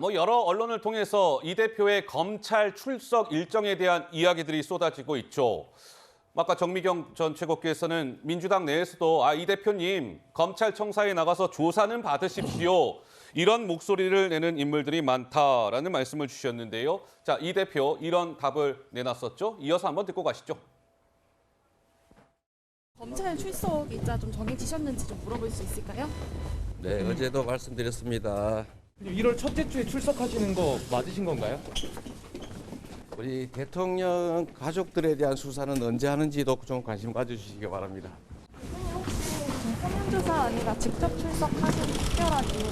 뭐 여러 언론을 통해서 이 대표의 검찰 출석 일정에 대한 이야기들이 쏟아지고 있죠. 아까 정미경 전 최고께서는 민주당 내에서도 이 대표님 검찰청사에 나가서 조사는 받으십시오. 이런 목소리를 내는 인물들이 많다라는 말씀을 주셨는데요. 자, 이 대표 이런 답을 내놨었죠. 이어서 한번 듣고 가시죠. 검찰 출석 일자 좀 정해지셨는지 좀 물어볼 수 있을까요? 네, 어제도 말씀드렸습니다. 1월 첫째 주에 출석하시는 거 맞으신 건가요? 우리 대통령 가족들에 대한 수사는 언제 하는지도 좀 관심 가져주시기 바랍니다. 혹시 서면조사 아니라 직접 출석하신 특별한 이유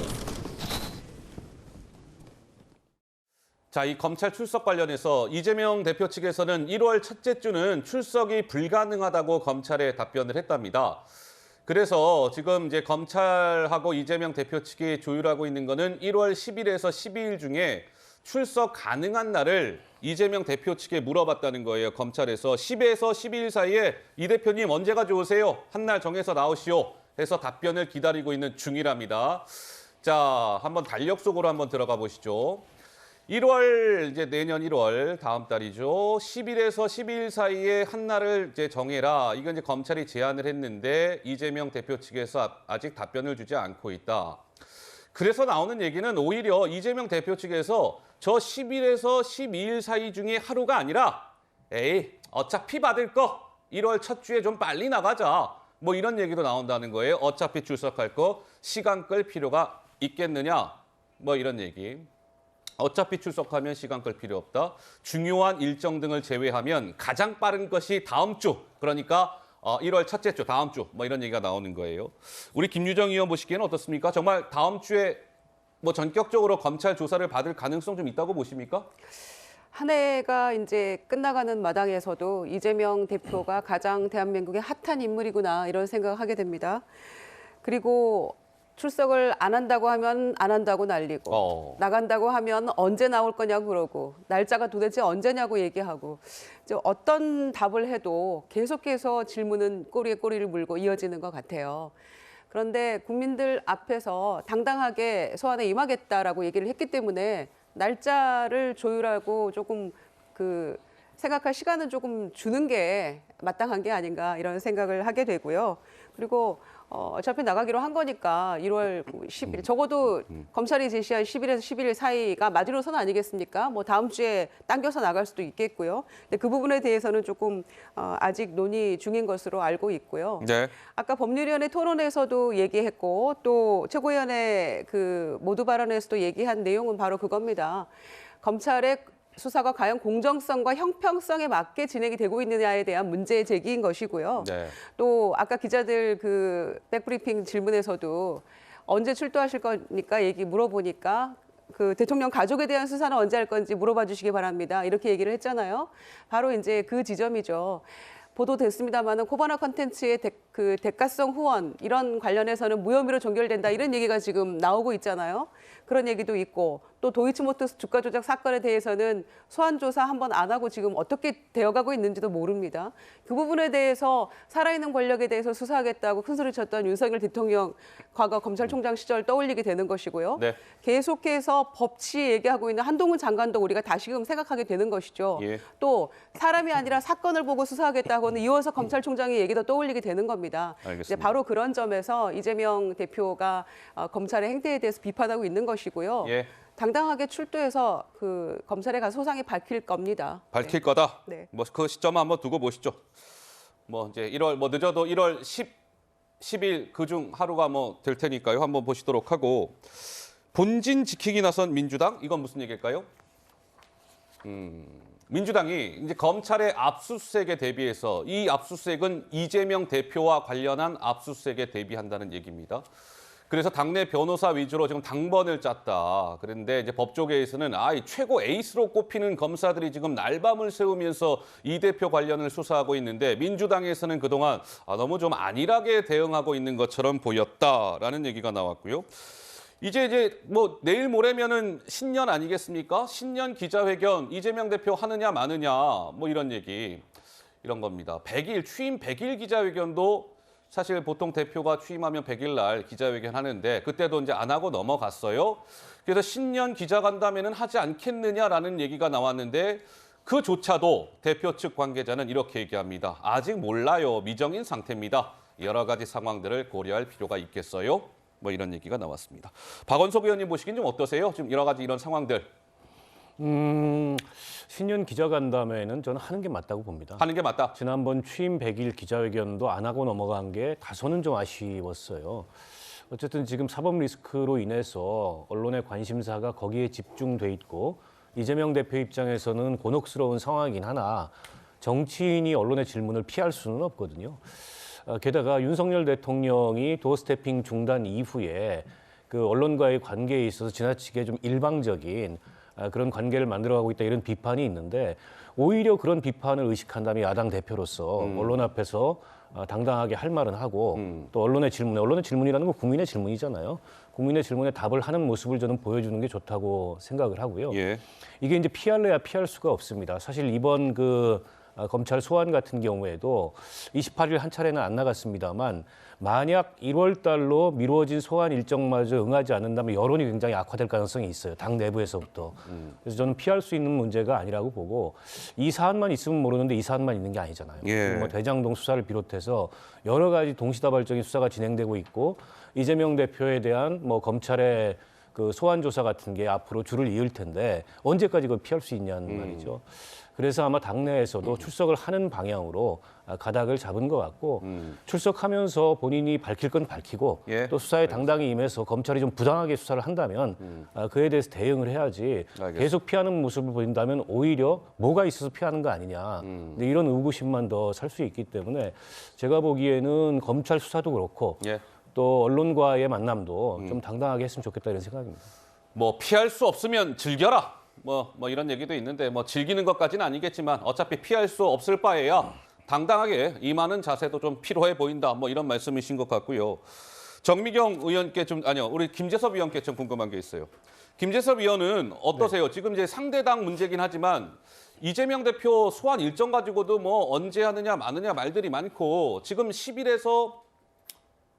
자, 이 검찰 출석 관련해서 이재명 대표 측에서는 1월 첫째 주는 출석이 불가능하다고 검찰에 답변을 했답니다. 그래서 지금 이제 검찰하고 이재명 대표 측이 조율하고 있는 거는 1월 10일에서 12일 중에 출석 가능한 날을 이재명 대표 측에 물어봤다는 거예요. 검찰에서 10에서 12일 사이에 이 대표님 언제가 좋으세요? 한 날 정해서 나오시오. 해서 답변을 기다리고 있는 중이랍니다. 자, 한번 달력 속으로 한번 들어가 보시죠. 1월 이제 내년 1월 다음 달이죠. 10일에서 12일 사이에 한 날을 이제 정해라. 이건 이제 검찰이 제안을 했는데 이재명 대표 측에서 아직 답변을 주지 않고 있다. 그래서 나오는 얘기는 오히려 이재명 대표 측에서 저 10일에서 12일 사이 중에 하루가 아니라 에이, 어차피 받을 거 1월 첫 주에 좀 빨리 나가자. 뭐 이런 얘기도 나온다는 거예요. 어차피 출석할 거 시간 끌 필요가 있겠느냐. 뭐 이런 얘기. 어차피 출석하면 시간 끌 필요 없다. 중요한 일정 등을 제외하면 가장 빠른 것이 다음 주. 그러니까 1월 첫째 주, 다음 주. 뭐 이런 얘기가 나오는 거예요. 우리 김유정 의원 보시기에는 어떻습니까? 정말 다음 주에 뭐 전격적으로 검찰 조사를 받을 가능성 좀 있다고 보십니까? 한 해가 이제 끝나가는 마당에서도 이재명 대표가 가장 대한민국의 핫한 인물이구나 이런 생각을 하게 됩니다. 그리고 출석을 안 한다고 하면 안 한다고 난리고 나간다고 하면 언제 나올 거냐고 그러고 날짜가 도대체 언제냐고 얘기하고 이제 어떤 답을 해도 계속해서 질문은 꼬리에 꼬리를 물고 이어지는 것 같아요. 그런데 국민들 앞에서 당당하게 소환에 임하겠다라고 얘기를 했기 때문에 날짜를 조율하고 조금 생각할 시간은 조금 주는 게 마땅한 게 아닌가 이런 생각을 하게 되고요. 그리고 어차피 나가기로 한 거니까 1월 10일 적어도 검찰이 제시한 10일에서 11일 사이가 마지노선 아니겠습니까? 뭐 다음 주에 당겨서 나갈 수도 있겠고요. 근데 그 부분에 대해서는 조금 아직 논의 중인 것으로 알고 있고요. 네. 아까 법률위원회 토론에서도 얘기했고 또 최고위원회 모두 발언에서도 얘기한 내용은 바로 그겁니다. 검찰의 수사가 과연 공정성과 형평성에 맞게 진행이 되고 있느냐에 대한 문제 제기인 것이고요. 네. 또 아까 기자들 백브리핑 질문에서도 언제 출두하실 거니까 얘기 물어보니까 대통령 가족에 대한 수사는 언제 할 건지 물어봐 주시기 바랍니다. 이렇게 얘기를 했잖아요. 바로 이제 그 지점이죠. 보도됐습니다만은 코바나 컨텐츠의 대가성 후원 이런 관련해서는 무혐의로 종결된다 이런 얘기가 지금 나오고 있잖아요. 그런 얘기도 있고 또 도이치모터스 주가 조작 사건에 대해서는 소환 조사 한번 안 하고 지금 어떻게 되어가고 있는지도 모릅니다. 그 부분에 대해서 살아있는 권력에 대해서 수사하겠다고 큰소리 쳤던 윤석열 대통령 과거 검찰총장 시절 떠올리게 되는 것이고요. 네. 계속해서 법치 얘기하고 있는 한동훈 장관도 우리가 다시금 생각하게 되는 것이죠. 예. 또 사람이 아니라 사건을 보고 수사하겠다고는 이원석 검찰총장의 얘기도 떠올리게 되는 겁니다. 알겠습니다. 이제 바로 그런 점에서 이재명 대표가 검찰의 행태에 대해서 비판하고 있는 것이고요. 예. 당당하게 출두해서 검찰에 가서 소상히 밝힐 겁니다. 밝힐 거다. 네. 뭐 그 시점 한번 두고 보시죠. 뭐 이제 1월 늦어도 1월 10일 그중 하루가 될 테니까요. 한번 보시도록 하고 본진 지키기 나선 민주당 이건 무슨 얘기일까요? 민주당이 이제 검찰의 압수수색에 대비해서 이 압수수색은 이재명 대표와 관련한 압수수색에 대비한다는 얘기입니다. 그래서 당내 변호사 위주로 지금 당번을 짰다. 그런데 이제 법조계에서는 이 최고 에이스로 꼽히는 검사들이 지금 날밤을 새우면서 이 대표 관련을 수사하고 있는데 민주당에서는 그동안 너무 좀 안일하게 대응하고 있는 것처럼 보였다라는 얘기가 나왔고요. 이제 뭐 내일 모레면은 신년 아니겠습니까? 신년 기자회견 이재명 대표 하느냐 마느냐 뭐 이런 얘기 이런 겁니다. 취임 100일 기자회견도 사실 보통 대표가 취임하면 100일 날 기자회견 하는데 그때도 이제 안 하고 넘어갔어요. 그래서 신년 기자간담회는 하지 않겠느냐라는 얘기가 나왔는데 그조차도 대표 측 관계자는 이렇게 얘기합니다. 아직 몰라요. 미정인 상태입니다. 여러 가지 상황들을 고려할 필요가 있겠어요. 뭐 이런 얘기가 나왔습니다. 박원석 의원님 보시기엔 좀 어떠세요? 지금 여러 가지 이런 상황들. 신년 기자간담회는 저는 하는 게 맞다고 봅니다. 하는 게 맞다. 지난번 취임 100일 기자회견도 안 하고 넘어간 게 다소는 좀 아쉬웠어요. 어쨌든 지금 사법 리스크로 인해서 언론의 관심사가 거기에 집중돼 있고 이재명 대표 입장에서는 곤혹스러운 상황이긴 하나 정치인이 언론의 질문을 피할 수는 없거든요. 게다가 윤석열 대통령이 도어 스태핑 중단 이후에 그 언론과의 관계에 있어서 지나치게 좀 일방적인 그런 관계를 만들어가고 있다 이런 비판이 있는데 오히려 그런 비판을 의식한다면 야당 대표로서 언론 앞에서 당당하게 할 말은 하고 또 언론의 질문이라는 건 국민의 질문이잖아요. 국민의 질문에 답을 하는 모습을 저는 보여주는 게 좋다고 생각을 하고요. 예. 이게 이제 피할래야 피할 수가 없습니다. 사실 이번 검찰 소환 같은 경우에도 28일 한 차례는 안 나갔습니다만 만약 1월 달로 미루어진 소환 일정마저 응하지 않는다면 여론이 굉장히 악화될 가능성이 있어요. 당 내부에서부터. 그래서 저는 피할 수 있는 문제가 아니라고 보고 이 사안만 있으면 모르는데 이 사안만 있는 게 아니잖아요. 예. 뭐 대장동 수사를 비롯해서 여러 가지 동시다발적인 수사가 진행되고 있고 이재명 대표에 대한 뭐 검찰의 그 소환 조사 같은 게 앞으로 줄을 이을 텐데 언제까지 그걸 피할 수 있냐는 말이죠. 그래서 아마 당내에서도 출석을 하는 방향으로 가닥을 잡은 것 같고 출석하면서 본인이 밝힐 건 밝히고 예. 또 수사에 당당히 임해서 검찰이 좀 부당하게 수사를 한다면 그에 대해서 대응을 해야지 알겠습니다. 계속 피하는 모습을 보인다면 오히려 뭐가 있어서 피하는 거 아니냐 근데 이런 의구심만 더 살 수 있기 때문에 제가 보기에는 검찰 수사도 그렇고 예. 또 언론과의 만남도 좀 당당하게 했으면 좋겠다 이런 생각입니다. 뭐 피할 수 없으면 즐겨라. 뭐 이런 얘기도 있는데 뭐 즐기는 것까지는 아니겠지만 어차피 피할 수 없을 바에야 당당하게 임하는 자세도 좀 필요해 보인다. 뭐 이런 말씀이신 것 같고요. 정미경 의원께 우리 김재섭 의원께 좀 궁금한 게 있어요. 김재섭 의원은 어떠세요? 네. 지금 이제 상대당 문제긴 하지만 이재명 대표 소환 일정 가지고도 뭐 언제 하느냐 마느냐 말들이 많고 지금 10일에서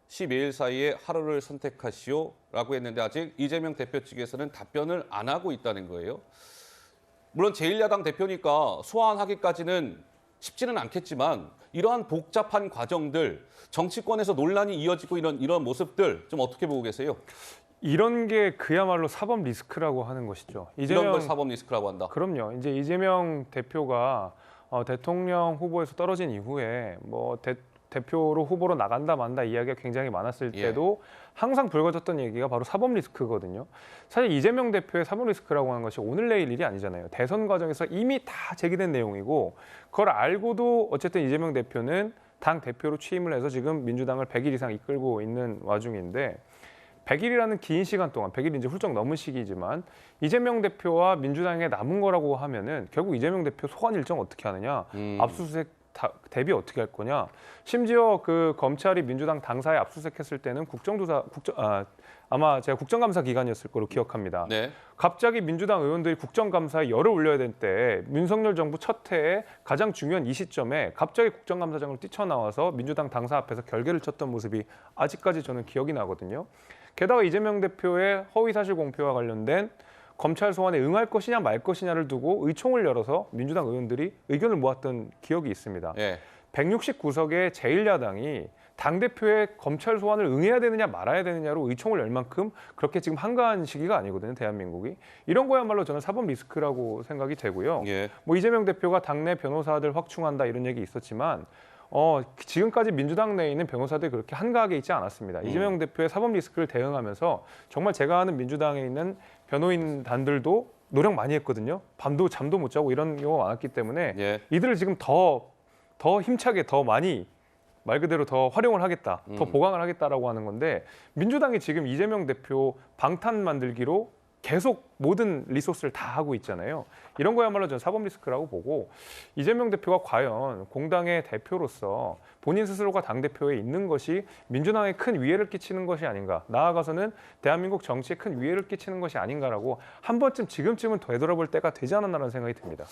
12일 사이에 하루를 선택하시오라고 했는데 아직 이재명 대표 측에서는 답변을 안 하고 있다는 거예요. 물론 제1야당 대표니까 소환하기까지는 쉽지는 않겠지만 이러한 복잡한 과정들, 정치권에서 논란이 이어지고 이런 모습들 좀 어떻게 보고 계세요? 이런 게 그야말로 사법 리스크라고 하는 것이죠. 이런 걸 사법 리스크라고 한다. 그럼요. 이제 이재명 대표가 대통령 후보에서 떨어진 이후에 뭐 대표로 후보로 나간다 만다 이야기가 굉장히 많았을 때도 항상 불거졌던 얘기가 바로 사법 리스크거든요. 사실 이재명 대표의 사법 리스크라고 하는 것이 오늘 내일 일이 아니잖아요. 대선 과정에서 이미 다 제기된 내용이고 그걸 알고도 어쨌든 이재명 대표는 당 대표로 취임을 해서 지금 민주당을 100일 이상 이끌고 있는 와중인데 100일이라는 긴 시간 동안 100일이 이제 훌쩍 넘은 시기지만 이재명 대표와 민주당에 남은 거라고 하면은 결국 이재명 대표 소환 일정 어떻게 하느냐, 압수수색 대비 어떻게 할 거냐. 심지어 그 검찰이 민주당 당사에 압수수색했을 때는 아마 제가 국정감사 기간이었을 거로 기억합니다. 네. 갑자기 민주당 의원들이 국정감사에 열을 올려야 될 때 윤석열 정부 첫 해에 가장 중요한 이 시점에 갑자기 국정감사장으로 뛰쳐나와서 민주당 당사 앞에서 결계를 쳤던 모습이 아직까지 저는 기억이 나거든요. 게다가 이재명 대표의 허위사실 공표와 관련된 검찰 소환에 응할 것이냐 말 것이냐를 두고 의총을 열어서 민주당 의원들이 의견을 모았던 기억이 있습니다. 예. 169석의 제1야당이 당대표의 검찰 소환을 응해야 되느냐 말아야 되느냐로 의총을 열 만큼 그렇게 지금 한가한 시기가 아니거든요, 대한민국이. 이런 거야말로 저는 사법 리스크라고 생각이 되고요. 예. 뭐 이재명 대표가 당내 변호사들 확충한다 이런 얘기 있었지만 지금까지 민주당 내에 있는 변호사들이 그렇게 한가하게 있지 않았습니다. 이재명 대표의 사법 리스크를 대응하면서 정말 제가 아는 민주당에 있는 변호인단들도 노력 많이 했거든요. 밤도 잠도 못 자고 이런 경우가 많았기 때문에 이들을 지금 더 힘차게 더 많이 말 그대로 더 활용을 하겠다, 더 보강을 하겠다라고 하는 건데 민주당이 지금 이재명 대표 방탄 만들기로 계속 모든 리소스를 다 하고 있잖아요. 이런 거야말로 저는 사법 리스크라고 보고 이재명 대표가 과연 공당의 대표로서 본인 스스로가 당대표에 있는 것이 민주당에 큰 위해를 끼치는 것이 아닌가, 나아가서는 대한민국 정치에 큰 위해를 끼치는 것이 아닌가라고 한 번쯤 지금쯤은 되돌아볼 때가 되지 않았나라는 생각이 듭니다.